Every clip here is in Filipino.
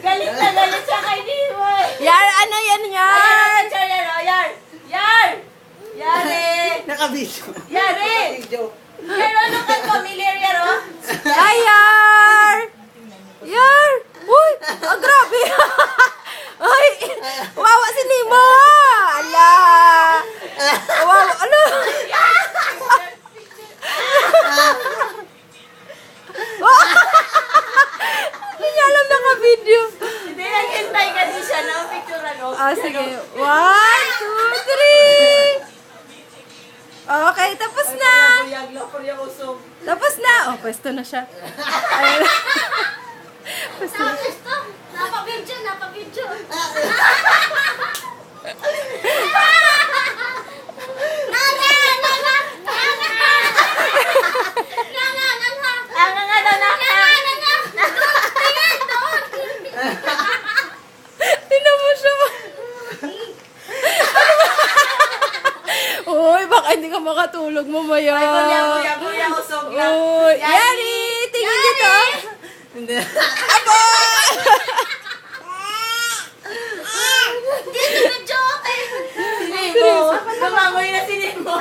Galit na galit siya kay Nemo. Yar, ano yan, Yar? Yar! Yar! Oh, Yar! Yar! Yari! Nakabidyo. Yari! Nakabidyo. Yar, ano ka familiar, Yar, oh? Ay, Yar! Yar! Uy! Ah, grabe! Ay! Wawa si Nemo! Ala! Wawa! Ano? Hindi niya alam naka-video. Hindi, naghintay ka din siya na picture ano. Ah, sige. 1, 2, 3! Okay, tapos na! Tapos na! Oh, pwesto na siya. Ayun. Pwesto na siya. Napabidyo, napabidyo. Tinan mo siya. Uy, baka hindi ka makatulog mamaya. Kuya, usog na. Uy, Yari! Tingin dito. Hindi. Abo! Nemo, lumangoy na si Nemo.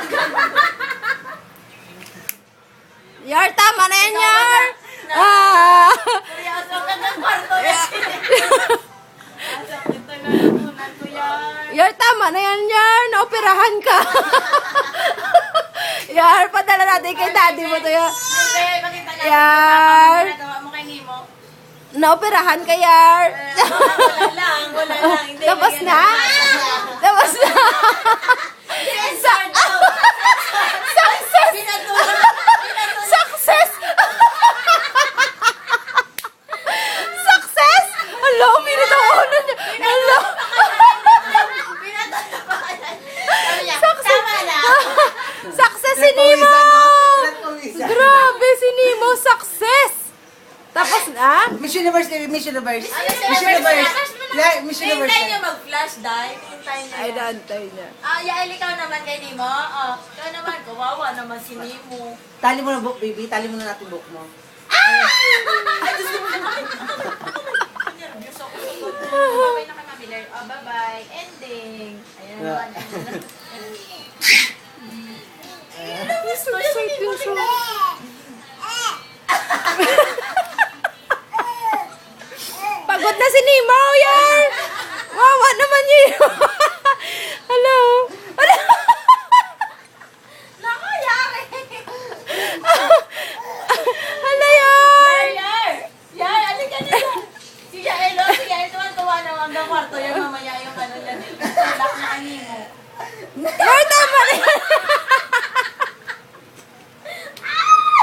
Yar, tama na yan, Yar! Ah! Kuya, usog ka ng kwarto na si Nemo. Ito na nakunan ko, Yar. Yar, tama na yan, Yar! Naoperahan ka! Yar, padala natin kay daddy mo to, Yar. Hindi, makita niya. Yar! Ginagawa mo kay Nemo. Naoperahan ka, Yar! Wala lang, wala lang. Hindi, Tapos bigyan na? natin. Tapos na! Sensor daw. Success! Pinatulan. Success! Success! Hala, uminit ang ulo niya. Hala! Tama na. Success si Nemo! Nagpawisa. Grabe, si Nemo, success! Tapos na? Miss Universe, Miss Universe. Miss Miss Universe. Universe. Yeah, Miss Universe. Hintay niyo mag-flash, Day. Hintay niyo. Ay, naantay niya. Yael, ikaw naman kay Nemo. Oh, ikaw naman, kawawa naman si Nemo. Tali mo na book, baby. Tali mo na natin book mo. Nervous ako. Bye-bye na kami, Miller. Oh, bye-bye. Ending. Ayan naman. So exciting siya. Pagod na si Nemo, Yar! Wawa naman yun. Hello? Nakayari! Hala, Yar! Yar! Yar, alika na yan! Si Yael, oh, si Yael, tuwan-tuwa na hanggang kwarto yan mamaya yung ano yan. Lock na ang Nemo. Yar, tama na yan.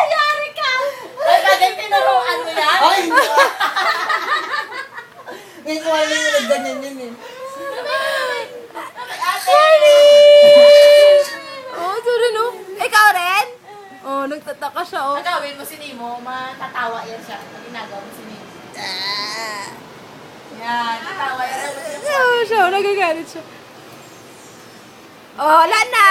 Yari ka! Ay, bagay tinuruan mo yan? Ay! Ngayon ko alam yung nagganyan yun eh. Ate! Oh, sorry no. Ikaw rin? Oh, nagtataka siya, oh. Agawin mo si Nemo, matatawa yan siya. Pag ginagawa mo si Nemo. Yan, tatawa yan. Oh, siya, nagagalit siya. Oh, wala na!